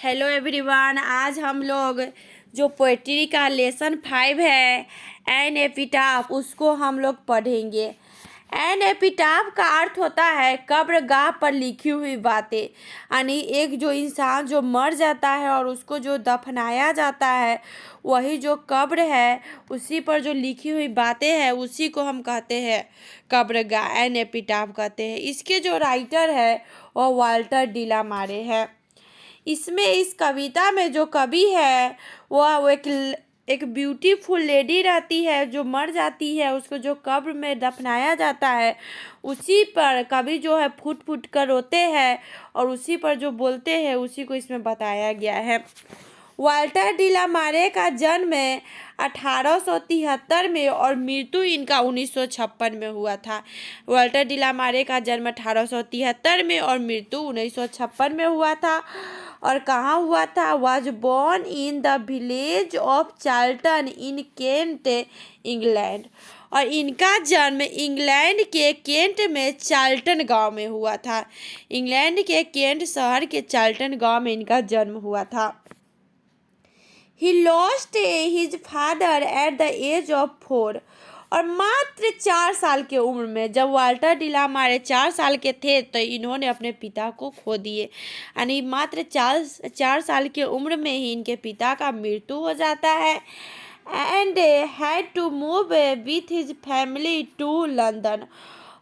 Hello everyone. आज हम लोग जो पोएट्री का लेसन 5 है एन एपिटाफ उसको हम लोग पढ़ेंगे। एन एपिटाफ का अर्थ होता है कब्रगाह पर लिखी हुई बातें, यानी एक जो इंसान जो मर जाता है और उसको जो दफनाया जाता है वही जो कब्र है उसी पर जो लिखी हुई बातें हैं उसी को हम कहते हैं कब्रगाह, एन एपिटाफ कहते हैं। इसके जो राइटर है वो वाल्टर डिलामारे है। इसमें इस कविता में जो कवि है वो एक ब्यूटीफुल लेडी रहती है जो मर जाती है, उसको जो कब्र में दफनाया जाता है उसी पर कवि जो है फूट फूट कर रोते हैं और उसी पर जो बोलते हैं उसी को इसमें बताया गया है। वाल्टर डिलामारे का जन्म 1873 में और मृत्यु इनका 1956 में हुआ था। वाल्टर डिलामारे का जन्म 1873 में और मृत्यु 1956 में हुआ था। और कहाँ हुआ था? Was born in the village of Charlton in Kent, England. और इनका जन्म इंग्लैंड के केंट में चार्ल्टन गांव में हुआ था। इंग्लैंड के केंट शहर के चार्ल्टन गांव में इनका जन्म हुआ था। He lost his father at the age of 4। और मात्र 4 साल के उम्र में, जब वाल्टर डिलामारे 4 साल के थे तो इन्होंने अपने पिता को खो दिए, यानी मात्र 4 साल के उम्र में ही इनके पिता का मृत्यु हो जाता है। And had to move with his family to London.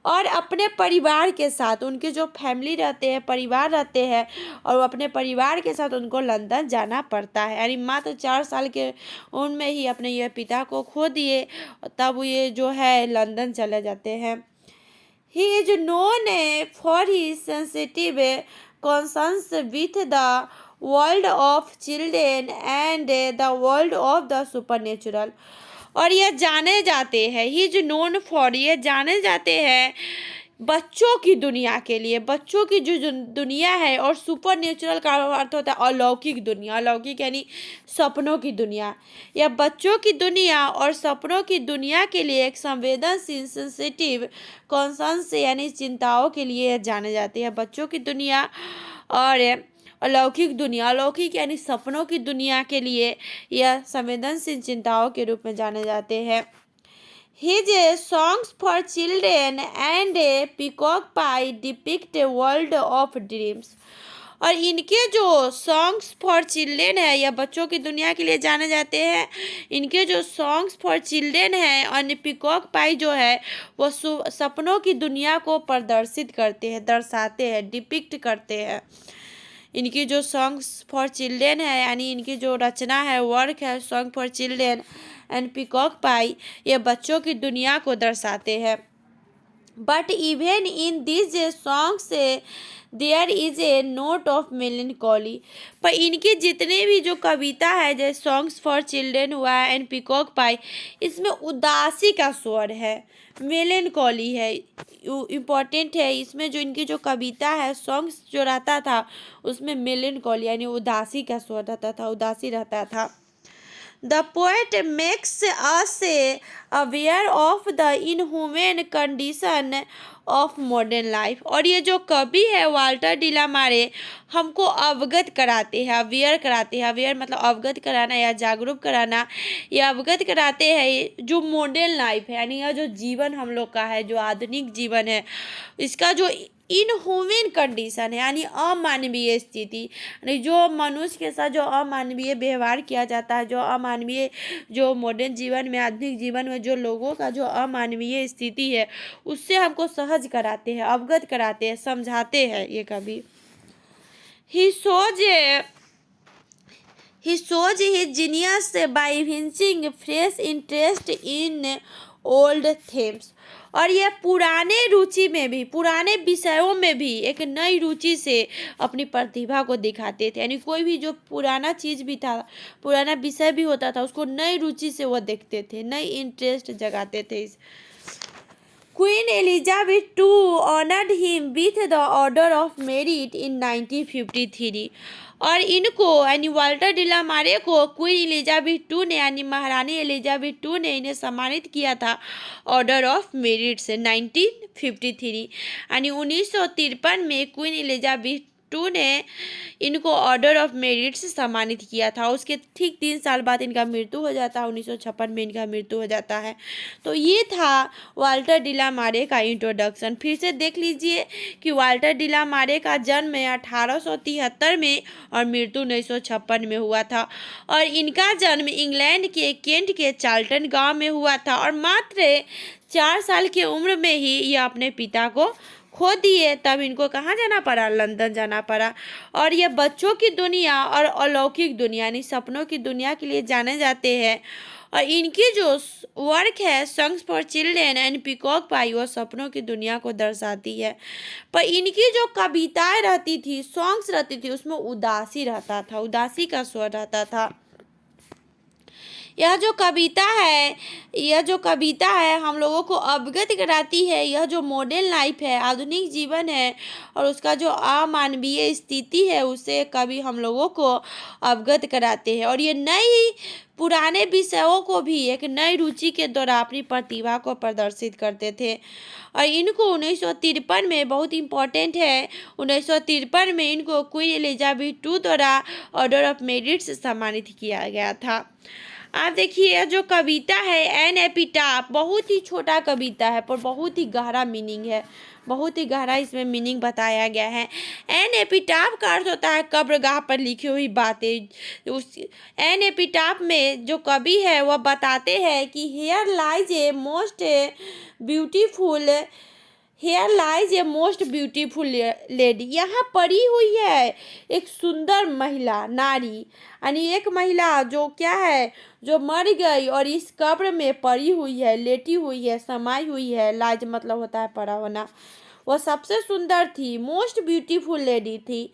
और अपने परिवार के साथ, उनके जो फैमिली रहते हैं, परिवार रहते हैं, और वो अपने परिवार के साथ उनको लंदन जाना पड़ता है, यानी मात्र 4 साल के उम्र में ही अपने ये पिता को खो दिए तब ये जो है लंदन चले जाते हैं। He is known for his sensitive concerns with the world of children and the world of the supernatural. और ये जाने जाते हैं, ही इज नोन फॉर, ये जाने जाते हैं बच्चों की दुनिया के लिए, बच्चों की जो दुनिया है, और सुपर नेचुरल का अर्थ होता है अलौकिक दुनिया। अलौकिक यानी सपनों की दुनिया। या बच्चों की दुनिया और सपनों की दुनिया के लिए एक संवेदनशील सेंसिटिव कॉन्सर्न्स यानी चिंताओं के लिए जाने जाते हैं। बच्चों की दुनिया और अलौकिक दुनिया, अलौकिक यानी सपनों की दुनिया के लिए यह संवेदनशील चिंताओं के रूप में जाने जाते हैं। His songs for children and Peacock Pie depict a world of dreams। और इनके जो सॉन्ग्स फॉर चिल्ड्रेन है या बच्चों की दुनिया के लिए जाने जाते हैं, इनके जो सॉन्ग्स फॉर चिल्ड्रेन है और पीकॉक पाई जो है वो सपनों की दुनिया को प्रदर्शित करते हैं, दर्शाते हैं, डिपिक्ट करते हैं। इनकी जो सॉन्ग्स फॉर चिल्ड्रेन है यानी इनकी जो रचना है, वर्क है, song for children and peacock pie, ये बच्चों की दुनिया को दर्शाते हैं। But even in this songs there is a note of melancholy. पर इनकी जितने भी जो कविता है जैसे सॉन्ग्स फॉर चिल्ड्रेन हुआ है एंड पीकॉक पाई, इसमें उदासी का स्वर है, मेलनकॉली है, इम्पॉर्टेंट है। इसमें जो इनकी जो कविता है, सॉन्ग्स जो रहता था उसमें मेलनकॉली यानी उदासी का स्वर रहता था, उदासी रहता था। The poet makes us aware of the inhuman condition of modern life। और ये जो कवि है वाल्टर डिलामारे हमको अवगत कराते हैं, अवेयर कराते हैं। अवेयर मतलब अवगत कराना या जागरूक कराना, या अवगत कराते हैं जो मॉडर्न लाइफ है, यानी यह जो जीवन हम लोग का है, जो आधुनिक जीवन है, इसका जो इनह्यूमन कंडीशन है यानी अमानवीय स्थिति, यानी जो मनुष्य के साथ जो अमानवीय व्यवहार किया जाता है, जो अमानवीय जो मॉडर्न जीवन में, आधुनिक जीवन में जो लोगों का जो अमानवीय स्थिति है उससे हमको सहज कराते हैं, अवगत कराते हैं, समझाते हैं ये कवि। ही shows his genius by evincing fresh interest in old themes। और यह पुराने रुचि में भी, पुराने विषयों में भी एक नई रुचि से अपनी प्रतिभा को दिखाते थे, यानी कोई भी जो पुराना चीज़ भी था, पुराना विषय भी होता था, उसको नई रुचि से वो देखते थे, नई इंटरेस्ट जगाते थे। Queen Elizabeth two honoured him with the order of merit in 1953। और इनको यानी वाल्टर डिलामारे को क्वीन एलिजाबेथ टू ने यानी महारानी एलिजाबेथ टू ने इन्हें सम्मानित किया था ऑर्डर ऑफ मेरिट से 1953, यानी 1953 में क्वीन एलिजाबेथ टू ने इनको ऑर्डर ऑफ मेरिट से सम्मानित किया था। उसके ठीक 3 साल बाद इनका मृत्यु हो जाता है, 1956 में इनका मृत्यु हो जाता है। तो ये था वाल्टर डिलामारे का इंट्रोडक्शन। फिर से देख लीजिए कि वाल्टर डिलामारे का जन्म 1873 में और मृत्यु 1956 में हुआ था, और इनका जन्म इंग्लैंड के केंट के चार्ल्टन गांव में हुआ था, और मात्र 4 साल की उम्र में ही यह अपने पिता को खो दिए। तब इनको कहाँ जाना पड़ा? लंदन जाना पड़ा। और ये बच्चों की दुनिया और अलौकिक दुनिया यानी सपनों की दुनिया के लिए जाने जाते हैं। और इनकी जो वर्क है songs for children and peacock pie, वो सपनों की दुनिया को दर्शाती है। पर इनकी जो कविताएं रहती थी, सॉन्ग्स रहती थी, उसमें उदासी रहता था, उदासी का स्वर रहता था। यह जो कविता है हम लोगों को अवगत कराती है। यह जो मॉडर्न लाइफ है, आधुनिक जीवन है, और उसका जो अमानवीय स्थिति है, उसे कवि हम लोगों को अवगत कराते हैं। और ये नई पुराने विषयों को भी एक नई रुचि के द्वारा अपनी प्रतिभा को प्रदर्शित करते थे। और इनको 1953 में, बहुत इम्पोर्टेंट है, 1953 में इनको क्वीन एलिजाबेथ II द्वारा ऑर्डर ऑफ मेरिट से सम्मानित किया गया था। आप देखिए जो कविता है एन एपिटाफ, बहुत ही छोटा कविता है पर बहुत ही गहरा मीनिंग है, बहुत ही गहरा इसमें मीनिंग बताया गया है। एन एपिटाफ का अर्थ होता है कब्रगाह पर लिखी हुई बातें। उस एन एपिटाफ में जो कवि है वह बताते हैं कि here lies a most beautiful lady, यहाँ पड़ी हुई है एक सुंदर महिला, नारी, यानी एक महिला जो क्या है, जो मर गई और इस कब्र में पड़ी हुई है, लेटी हुई है, समाई हुई है। लाइज मतलब होता है पड़ा होना। वह सबसे सुंदर थी, मोस्ट ब्यूटीफुल लेडी थी।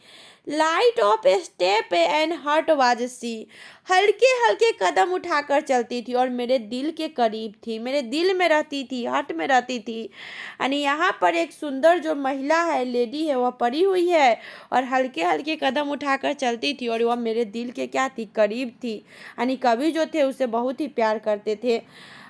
Light of step and heart was she, हल्के हल्के कदम उठाकर चलती थी और मेरे दिल के करीब थी, मेरे दिल में रहती थी, हर्ट में रहती थी। यानी यहाँ पर एक सुंदर जो महिला है, लेडी है, वह पड़ी हुई है और हल्के हल्के कदम उठाकर चलती थी और वह मेरे दिल के क्या थी? करीब थी। यानी कवि जो थे उसे बहुत ही प्यार करते थे।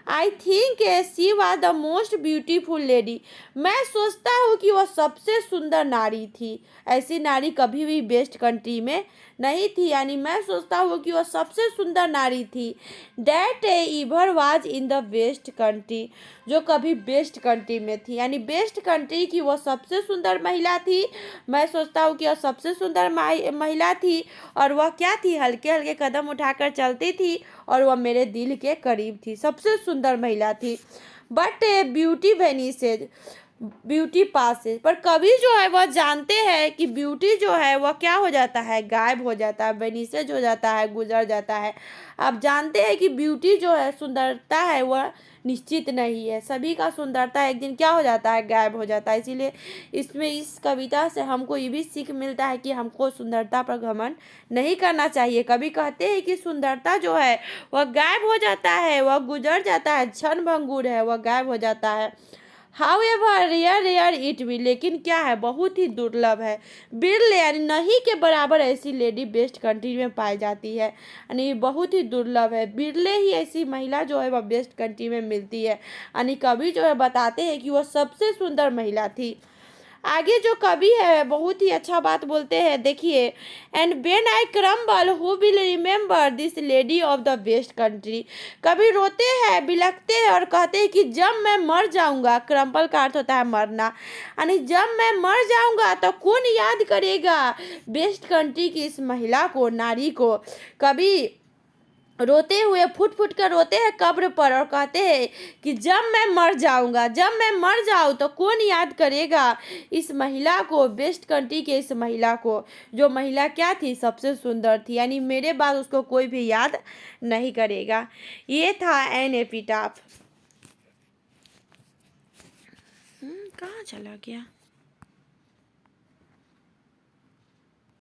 I think she was the most beautiful lady, मैं सोचता हूँ कि वह सबसे सुंदर नारी थी। ऐसी नारी कभी भी बेस्ट कंट्री में नहीं थी, यानी मैं सोचता हूँ कि वह सबसे सुंदर नारी थी। That ever was in the best country, जो कभी बेस्ट कंट्री में थी, यानी बेस्ट कंट्री की वह सबसे सुंदर महिला थी। मैं सोचता हूँ कि वह सबसे सुंदर महिला थी और वह क्या थी? हल्के हल्के कदम उठाकर चलती थी और वह मेरे दिल के करीब थी, सबसे सुंदर महिला थी। बट ब्यूटी वेनिसेज, ब्यूटी पासेज, पर कवि जो है वह जानते हैं कि ब्यूटी जो है वह क्या हो जाता है? गायब हो जाता है, वेनिसेज हो जाता है, गुजर जाता है। आप जानते हैं कि ब्यूटी जो है, सुंदरता है, वह निश्चित नहीं है। सभी का सुंदरता एक दिन क्या हो जाता है? गायब हो जाता है। इसीलिए इसमें इस कविता से हमको ये भी सीख मिलता है कि हमको सुंदरता पर घमंड नहीं करना चाहिए। कवि कहते हैं कि सुंदरता जो है वह गायब हो जाता है, वह गुजर जाता है, क्षण भंगुर है, वह गायब हो जाता है। हाउएवर रेयर इट भी, लेकिन क्या है? बहुत ही दुर्लभ है। बिरले यानी नहीं के बराबर ऐसी लेडी बेस्ट कंट्री में पाई जाती है, यानी बहुत ही दुर्लभ है। बिरले ही ऐसी महिला जो है वह बेस्ट कंट्री में मिलती है। यानी कवि जो है बताते हैं कि वह सबसे सुंदर महिला थी। आगे जो कवि है बहुत ही अच्छा बात बोलते हैं, देखिए। And when I crumble who will remember this lady of the best country, कभी रोते हैं, बिलखते हैं और कहते हैं कि जब मैं मर जाऊंगा, क्रम्बल का अर्थ होता है मरना, यानी जब मैं मर जाऊंगा तो कौन याद करेगा बेस्ट कंट्री की इस महिला को, नारी को। कभी रोते हुए फुट फुट कर रोते हैं कब्र पर और कहते हैं कि जब मैं मर जाऊंगा, जब मैं मर जाऊं तो कौन याद करेगा इस महिला को, बेस्ट कंट्री के इस महिला को, जो महिला क्या थी? सबसे सुंदर थी, यानी मेरे बाद उसको कोई भी याद नहीं करेगा। ये था एन एपिटाफ। कहाँ चला गया?